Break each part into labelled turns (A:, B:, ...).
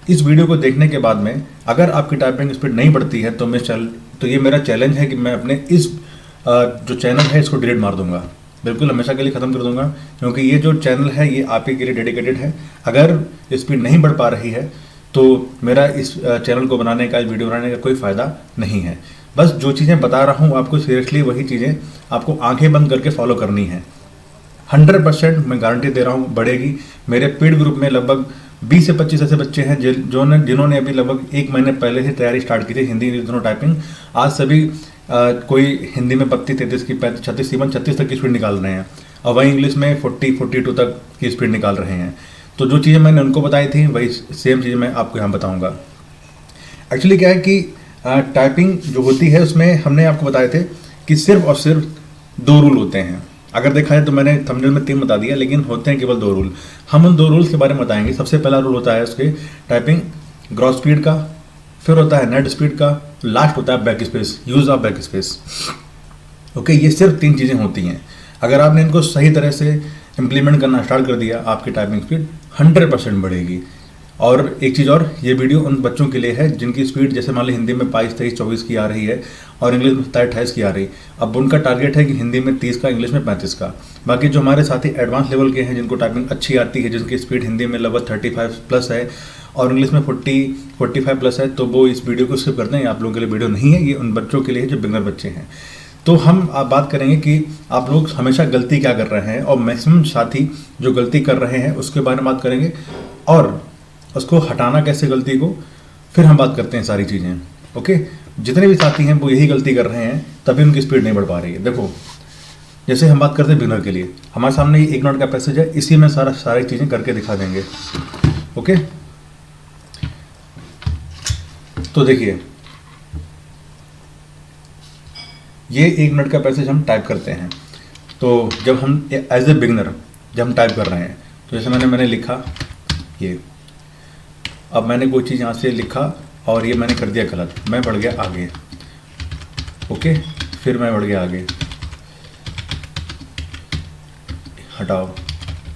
A: इस वीडियो को देखने के बाद में अगर आपकी टाइपिंग स्पीड नहीं बढ़ती है तो ये मेरा चैलेंज है कि मैं अपने इस जो चैनल है इसको डिलीट मार दूंगा, बिल्कुल हमेशा के लिए ख़त्म कर दूंगा, क्योंकि ये जो चैनल है ये आप ही के लिए डेडिकेटेड है। अगर स्पीड नहीं बढ़ पा रही है तो मेरा इस चैनल को बनाने का, इस वीडियो बनाने का कोई फ़ायदा नहीं है। बस जो चीज़ें बता रहा हूँ आपको, सीरियसली वही चीज़ें आपको आंखें बंद करके फॉलो करनी है। 100% मैं गारंटी दे रहा हूँ बढ़ेगी। मेरे पेड ग्रुप में लगभग 20 से 25 ऐसे बच्चे हैं जिन्होंने अभी लगभग 1 महीने पहले से तैयारी स्टार्ट की थी, हिंदी इंग्लिश दोनों टाइपिंग। आज सभी कोई हिंदी में 32, 33 की 36, 36 तक की स्पीड निकाल रहे हैं, और वहीं इंग्लिश में 40, 42 तक की स्पीड निकाल रहे हैं। तो जो चीज़ें मैंने उनको बताई थी वही सेम चीज़ मैं आपको यहाँ बताऊँगा। एक्चुअली क्या है कि टाइपिंग जो होती है उसमें हमने आपको बताए थे कि सिर्फ और सिर्फ 2 रूल होते हैं। अगर देखा है तो मैंने थंबनेल में 3 बता दिया, लेकिन होते हैं केवल 2 रूल। हम उन 2 रूल्स के बारे में बताएंगे। सबसे पहला रूल होता है उसके टाइपिंग ग्रॉस स्पीड का, फिर होता है नेट स्पीड का, लास्ट होता है back space, use of back space. Okay, ये सिर्फ 3 चीज़ें होती हैं। अगर आपने इनको सही तरह से इम्प्लीमेंट करना स्टार्ट कर दिया, आपकी टाइपिंग स्पीड 100% बढ़ेगी। और एक चीज़ और, ये वीडियो उन बच्चों के लिए है जिनकी स्पीड जैसे मान ली हिंदी में 22, 23, 24 की आ रही है और इंग्लिश में 27, 28 की आ रही। अब उनका टारगेट है कि हिंदी में 30 का, इंग्लिश में 35 का। बाकी जो हमारे साथी एडवांस लेवल के हैं, जिनको टाइपिंग अच्छी आती है, जिनकी स्पीड हिंदी में लगभग 35 प्लस है और इंग्लिश में 40, 45 प्लस है, तो वो इस वीडियो को स्किप करते हैं। आप लोगों के लिए वीडियो नहीं है, ये उन बच्चों के लिए है जो बिगनर बच्चे हैं। तो हम आप बात करेंगे कि आप लोग हमेशा गलती क्या कर रहे हैं, और मैक्सिमम साथी जो गलती कर रहे हैं उसके बारे में बात करेंगे, और उसको हटाना कैसे गलती को, फिर हम बात करते हैं सारी चीज़ें। ओके, जितने भी साथी हैं वो यही गलती कर रहे हैं, तभी उनकी स्पीड नहीं बढ़ पा रही है। देखो, जैसे हम बात करते हैं बिगनर के लिए, हमारे सामने ये 1 मिनट का पैसेज है, इसी में सारी चीज़ें करके दिखा देंगे। ओके, तो देखिए, ये 1 मिनट का पैसेज हम टाइप करते हैं। तो जब हम एज ए बिगनर जब हम टाइप कर रहे हैं, तो जैसे मैंने लिखा ये, अब मैंने कोई चीज़ यहाँ से लिखा और ये मैंने कर दिया गलत, मैं बढ़ गया आगे। ओके, फिर मैं बढ़ गया आगे, हटाओ,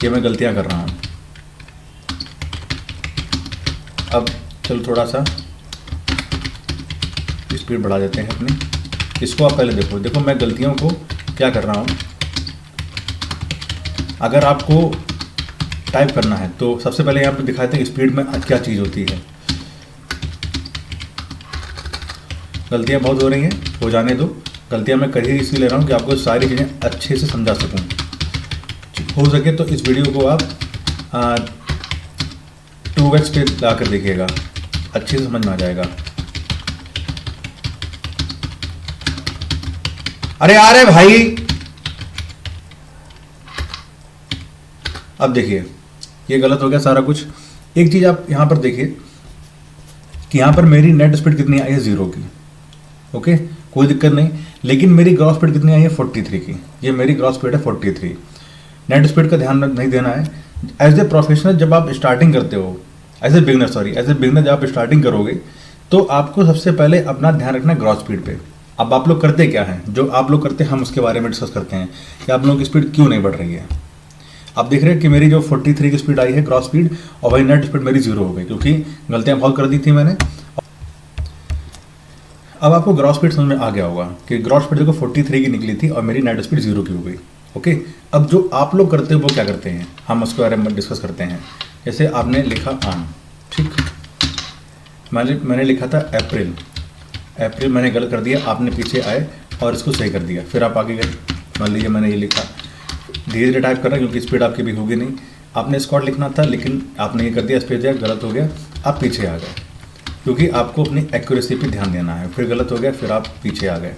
A: ये मैं गलतियाँ कर रहा हूँ। अब चलो थोड़ा सा स्पीड बढ़ा देते हैं अपनी। इसको आप पहले देखो मैं गलतियों को क्या कर रहा हूँ। अगर आपको टाइप करना है तो सबसे पहले यहाँ पे दिखाते हैं स्पीड में क्या चीज़ होती है। गलतियाँ बहुत हो रही हैं, हो जाने दो। गलतियाँ मैं कर ही इसलिए ले रहा हूँ कि आपको सारी चीज़ें अच्छे से समझा सकूँ। हो सके तो इस वीडियो को आप 2x पे ला कर देखिएगा, अच्छे से समझ में आ जाएगा। अरे भाई, अब देखिए ये गलत हो गया सारा कुछ। एक चीज़ आप यहाँ पर देखिए कि यहाँ पर मेरी नेट स्पीड कितनी आई है, 0 की। ओके, कोई दिक्कत नहीं, लेकिन मेरी ग्रॉस स्पीड कितनी आई है, 43 की। ये मेरी ग्रॉस स्पीड है 43। नेट स्पीड का ध्यान नहीं देना है। एज ए प्रोफेशनल जब आप स्टार्टिंग करते हो, एज ए बिगनर जब आप स्टार्टिंग करोगे तो आपको सबसे पहले अपना ध्यान रखना है ग्रॉस स्पीड पे। अब आप लोग करते क्या हैं, जो आप लोग करते हैं हम उसके बारे में डिस्कस करते हैं कि आप लोगों की स्पीड क्यों नहीं बढ़ रही है। आप देख रहे हैं कि मेरी जो 43 की स्पीड आई है ग्रॉस स्पीड, और वही नेट स्पीड मेरी 0 हो गई, क्योंकि गलतियां बहुत कर दी थी मैंने। अब आपको ग्रॉस स्पीड समझ में आ गया होगा कि ग्रॉस स्पीड देखो 43 की निकली थी और मेरी नेट स्पीड 0 की हो गई। ओके, अब जो आप लोग करते हो वो क्या करते हैं, हम उसके बारे में डिस्कस करते हैं। जैसे आपने लिखा आम, ठीक, मैंने लिखा था अप्रैल मैंने गलत कर दिया, आपने पीछे आए और इसको सही कर दिया, फिर आप आगे गए। मान लीजिए मैंने ये लिखा, धीरे धीरे टाइप कर रहा है क्योंकि स्पीड आपकी भी होगी नहीं। आपने स्कॉट लिखना था लेकिन आपने ये कर दिया, स्पेस दिया, गलत हो गया, आप पीछे आ गए, क्योंकि आपको अपनी एक्यूरेसी पे ध्यान देना है। फिर गलत हो गया, फिर आप पीछे आ गए।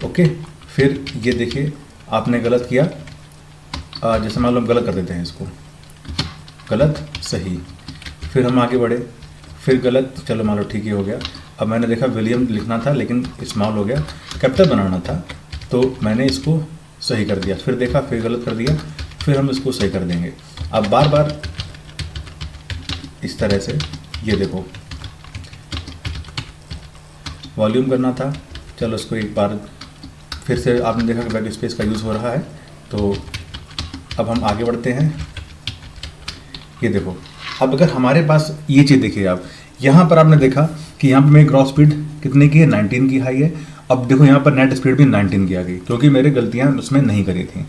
A: ओके, फिर ये देखिए आपने गलत किया, जैसे मान लो हम गलत कर देते हैं इसको, गलत सही, फिर हम आगे बढ़े, फिर गलत, चलो मान लो ठीक ही हो गया। अब मैंने देखा विलियम लिखना था लेकिन स्मॉल हो गया, कैपिटल बनाना था तो मैंने इसको सही कर दिया, फिर देखा, फिर गलत कर दिया, फिर हम इसको सही कर देंगे। अब बार बार इस तरह से, ये देखो वॉल्यूम करना था, चलो इसको एक बार फिर से, आपने देखा कि बैक स्पेस का यूज़ हो रहा है। तो अब हम आगे बढ़ते हैं। ये देखो अब अगर हमारे पास ये चीज़ देखिए आप, यहाँ पर आपने देखा कि यहाँ पर मेरी क्रॉस स्पीड कितने की है, 19 की हाई है। अब देखो यहाँ पर नेट स्पीड भी 19 की आ गई, क्योंकि मेरी गलतियाँ उसमें नहीं करी थी।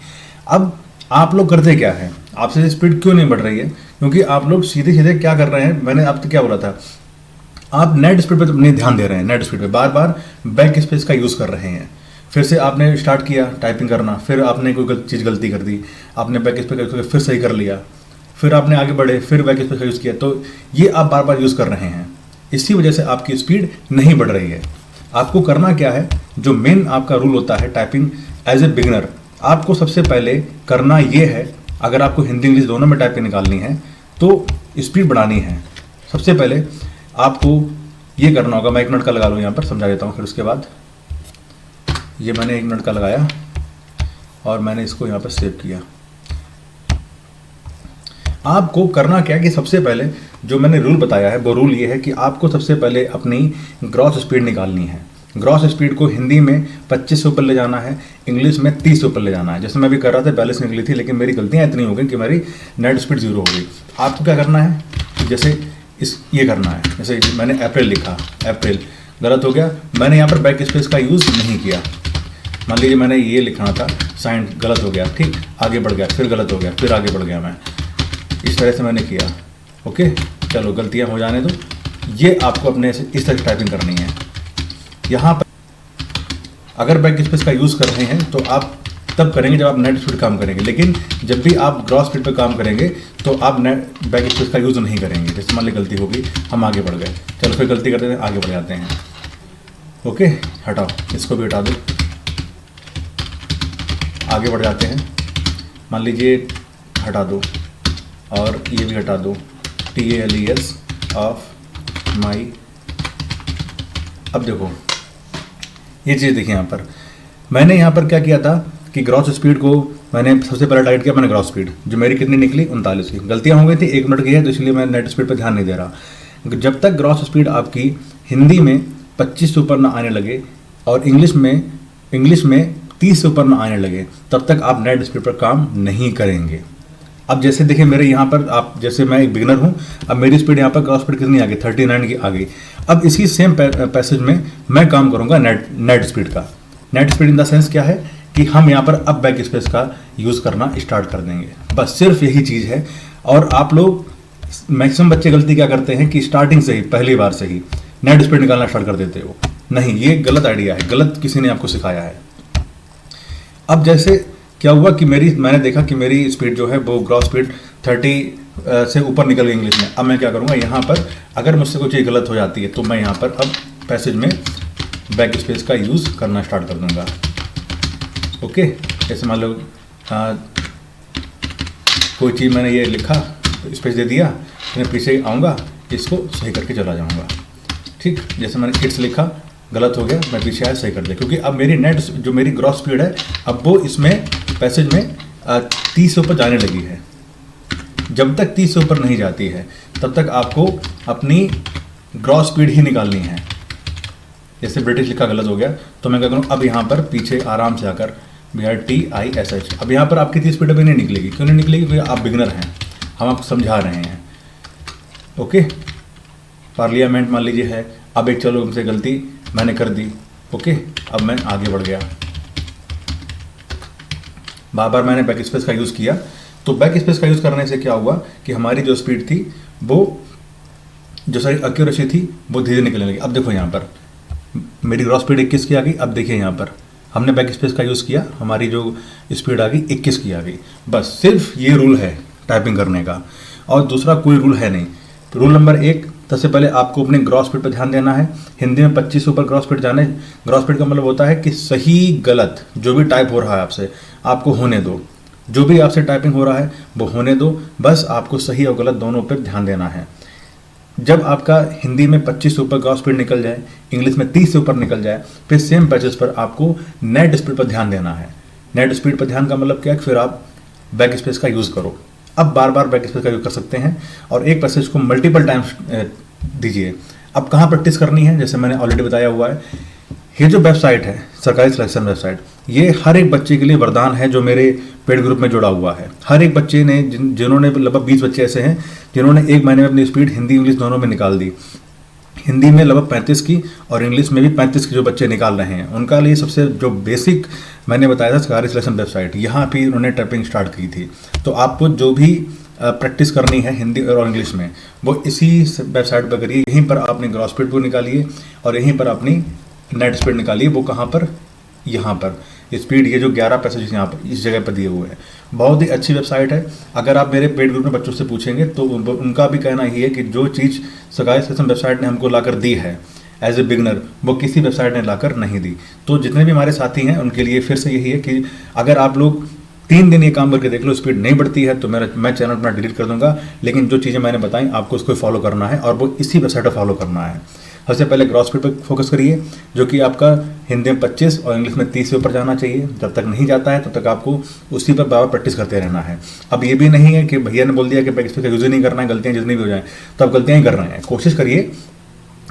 A: अब आप लोग करते क्या है, आपसे स्पीड क्यों नहीं बढ़ रही है? क्योंकि आप लोग सीधे सीधे क्या कर रहे हैं, मैंने आपको क्या बोला था, आप नेट स्पीड पे नहीं ध्यान दे रहे हैं। नेट स्पीड पे बार बार बैक स्पेस का यूज़ कर रहे हैं। फिर से आपने स्टार्ट किया टाइपिंग करना, फिर आपने कोई चीज़ गलती कर दी, आपने बैक स्पेस का फिर सही कर लिया, फिर आपने आगे बढ़े, फिर बैक स्पेस का यूज़ किया, तो ये आप बार बार यूज़ कर रहे हैं। इसी वजह से आपकी स्पीड नहीं बढ़ रही है। आपको करना क्या है, जो मेन आपका रूल होता है टाइपिंग एज ए बिगिनर, आपको सबसे पहले करना ये है, अगर आपको हिंदी इंग्लिश दोनों में टाइपिंग निकालनी है तो स्पीड बढ़ानी है। सबसे पहले आपको ये करना होगा, मैं 1 मिनट का लगा लूँ यहाँ पर, समझा देता हूँ। फिर उसके बाद ये मैंने 1 मिनट का लगाया और मैंने इसको यहाँ पर सेव किया। आपको करना क्या है कि सबसे पहले जो मैंने रूल बताया है वो रूल ये है कि आपको सबसे पहले अपनी ग्रॉस स्पीड निकालनी है। ग्रॉस स्पीड को हिंदी में 25 से ऊपर ले जाना है, इंग्लिश में 30 से ऊपर ले जाना है। जैसे मैं भी कर रहा था, 42 निकली थी, लेकिन मेरी गलतियाँ इतनी हो गई कि मेरी नेट स्पीड 0 हो गई। आपको क्या करना है, जैसे ये करना है, जैसे मैंने अप्रैल लिखा, अप्रैल गलत हो गया, मैंने यहाँ पर बैक स्पेस का यूज़ नहीं किया। मान लीजिए मैंने ये लिखना था, साइन गलत हो गया, ठीक, आगे बढ़ गया, फिर गलत हो गया, फिर आगे बढ़ गया, मैं इस तरह से मैंने किया। ओके, चलो गलतियाँ हो जाने दो। ये आपको अपने से इस तरह से टाइपिंग करनी है। यहाँ पर अगर बैक स्पेस का यूज़ कर रहे हैं तो आप तब करेंगे जब आप नेट स्पीड काम करेंगे, लेकिन जब भी आप ग्रॉस स्पीड पे काम करेंगे तो आप नेट बैक स्पेस का यूज़ नहीं करेंगे। जैसे मान ली गलती होगी, हम आगे बढ़ गए, चलो फिर गलती करते हैं, आगे बढ़ जाते हैं। ओके, हटाओ, इसको भी हटा दो, आगे बढ़ जाते हैं। मान लीजिए हटा दो और ये भी हटा दो, TALES ऑफ माई। अब देखो ये चीज़ देखिए, यहाँ पर मैंने यहाँ पर क्या किया था कि ग्रॉस स्पीड को मैंने सबसे पहले टाइट किया। मैंने ग्रॉस स्पीड जो मेरी कितनी निकली, 39 की। गलतियाँ हो गई थी, 1 मिनट की है तो इसलिए मैं नेट स्पीड पर ध्यान नहीं दे रहा। जब तक ग्रॉस स्पीड आपकी हिंदी में 25 से ऊपर ना आने लगे और इंग्लिश में 30 से ऊपर ना आने लगे, तब तक आप नेट स्पीड पर काम नहीं करेंगे। अब जैसे देखिए मेरे यहाँ पर, आप जैसे मैं एक बिगिनर हूँ, अब मेरी स्पीड यहाँ पर ग्रॉस स्पीड कितनी आ गई, 39 की आ गई। अब इसी सेम पैसेज में मैं काम करूँगा नेट स्पीड का। Net speed in the sense क्या है कि हम यहाँ पर अब बैक स्पेस का यूज़ करना स्टार्ट कर देंगे। बस सिर्फ यही चीज़ है। और आप लोग मैक्सिमम बच्चे गलती क्या करते हैं कि स्टार्टिंग से ही, पहली बार से ही नेट स्पीड निकालना स्टार्ट कर देते हो। नहीं, ये गलत आइडिया है, गलत किसी ने आपको सिखाया है। अब जैसे क्या हुआ कि मैंने देखा कि मेरी स्पीड जो है वो ग्रॉस स्पीड 30 से ऊपर निकल गई इंग्लिश में। अब मैं क्या करूँगा, यहाँ पर अगर मुझसे कोई चीज़ गलत हो जाती है तो मैं यहाँ पर अब पैसेज में बैक स्पेस का यूज़ करना स्टार्ट कर दूँगा। ओके, जैसे मान लो कोई चीज़ मैंने ये लिखा, स्पेस दे दिया, मैं पीछे आऊँगा, इसको सही करके चला जाऊँगा। ठीक, जैसे मैंने किड्स लिखा, गलत हो गया, मैं पीछे आया, सही कर दिया, क्योंकि अब मेरी नेट जो मेरी ग्रॉस स्पीड है अब वो इसमें पैसेज में 30 से ऊपर जाने लगी है। जब तक 30 से ऊपर नहीं जाती है तब तक आपको अपनी ग्रॉस स्पीड ही निकालनी है। जैसे ब्रिटिश लिखा गलत हो गया तो मैं क्या करूँ, अब यहाँ पर पीछे आराम से आकर BRTISH, अब यहाँ पर आपकी 30 स्पीड अभी नहीं निकलेगी। क्यों नहीं निकलेगी, क्योंकि आप बिगिनर हैं, हम आपको समझा रहे हैं। ओके, पार्लियामेंट मान लीजिए है, अब एक चलो हमसे गलती मैंने कर दी। ओके, अब मैं आगे बढ़ गया, बार बार मैंने बैक स्पेस का यूज़ किया। तो बैक स्पेस का यूज़ करने से क्या हुआ कि हमारी जो स्पीड थी, वो जो सारी एक्यूरेसी थी वो धीरे निकलने लगी। अब देखो यहाँ पर मेरी ग्रॉस स्पीड 21 की आ गई। अब देखिए यहाँ पर हमने बैक स्पेस का यूज़ किया, हमारी जो स्पीड आ गई 21 की आ गई। बस सिर्फ ये रूल है टाइपिंग करने का, और दूसरा कोई रूल है नहीं। रूल नंबर 1, सबसे पहले आपको अपने ग्रॉस स्पीड पर ध्यान देना है। हिंदी में 25 से ऊपर ग्रॉस स्पीड जाने। ग्रॉस स्पीड का मतलब होता है कि सही गलत जो भी टाइप हो रहा है आपसे, आपको होने दो। जो भी आपसे टाइपिंग हो रहा है वो होने दो, बस आपको सही और गलत दोनों पर ध्यान देना है। जब आपका हिंदी में 25 से ऊपर ग्रॉस स्पीड निकल जाए, इंग्लिश में 30 से ऊपर निकल जाए, फिर सेम पैसेज पर आपको नेट स्पीड पर ध्यान देना है। नेट स्पीड पर ध्यान का मतलब क्या है, फिर आप बैक स्पेस का यूज़ करो। अब बार बार बैक स्पेस का यूज़ कर सकते हैं और एक पैसेज को मल्टीपल टाइम्स दीजिए। अब कहाँ प्रैक्टिस करनी है, जैसे मैंने ऑलरेडी बताया हुआ है, ये जो वेबसाइट है सरकारी सिलेक्शन वेबसाइट, ये हर एक बच्चे के लिए वरदान है जो मेरे पेड ग्रुप में जुड़ा हुआ है। हर एक बच्चे ने जिन्होंने लगभग 20 बच्चे ऐसे हैं जिन्होंने एक महीने में अपनी स्पीड हिंदी इंग्लिश दोनों में निकाल दी। हिंदी में लगभग 35 की और इंग्लिश में भी 35 की जो बच्चे निकाल रहे हैं, उनका लिए सबसे जो बेसिक मैंने बताया था सरकारी सिलेक्शन वेबसाइट, यहाँ भी उन्होंने टाइपिंग स्टार्ट की थी। तो आपको जो भी प्रैक्टिस करनी है हिंदी और इंग्लिश में, वो इसी वेबसाइट पर करिए। यहीं पर आपने ग्रॉस स्पीड को निकालिए और यहीं पर अपनी नेट स्पीड निकालिए। वो कहाँ पर, यहाँ पर स्पीड, ये जो 11 पैसेज यहाँ पर इस जगह पर दिए हुए हैं। बहुत ही अच्छी वेबसाइट है। अगर आप मेरे पेड ग्रुप में बच्चों से पूछेंगे तो उनका भी कहना यही है कि जो चीज़ सरकारी सिलेक्शन वेबसाइट ने हमको लाकर दी है एज ए बिगनर, वो किसी वेबसाइट ने लाकर नहीं दी। तो जितने भी हमारे साथी हैं उनके लिए फिर से यही है कि अगर आप लोग 3 दिन ये काम करके देख लो, स्पीड नहीं बढ़ती है तो मैं चैनल अपना डिलीट कर दूंगा। लेकिन जो चीज़ें मैंने बताई आपको उसको फॉलो करना है और वो इसी वेबसाइट पर फॉलो करना है। सबसे पहले ग्रॉस स्पीड पर फोकस करिए, जो कि आपका हिंदी में 25 और इंग्लिश में 30 से ऊपर जाना चाहिए। जब तक नहीं जाता है तब तक आपको उसी पर बार प्रैक्टिस करते रहना है। अब ये भी नहीं है कि भैया ने बोल दिया कि बैक स्पेस का यूज़ ही नहीं करना है, गलतियाँ जितनी भी हो जाएँ तो आप गलतियाँ ही कर रहे हैं। कोशिश करिए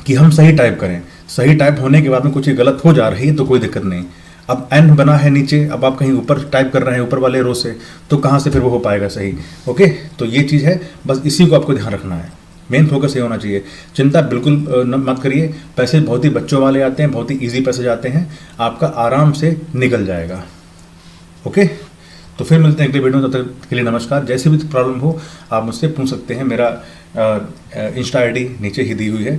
A: कि हम सही टाइप करें। सही टाइप होने के बाद में कुछ गलत हो जा रही है तो कोई दिक्कत नहीं। अब एन बना है नीचे, अब आप कहीं ऊपर टाइप कर रहे हैं ऊपर वाले रो से, तो कहाँ से फिर वो हो पाएगा सही। ओके, तो ये चीज़ है, बस इसी को आपको ध्यान रखना है। मेन फोकस ये होना चाहिए। चिंता बिल्कुल मत करिए। पैसे बहुत ही बच्चों वाले आते हैं, बहुत ही ईजी पैसे जाते हैं, आपका आराम से निकल जाएगा। ओके, तो फिर मिलते हैं अगले वीडियो में। तब तक के लिए नमस्कार। जैसे भी प्रॉब्लम हो आप मुझसे पूछ सकते हैं। मेरा इंस्टा ID नीचे ही दी हुई है।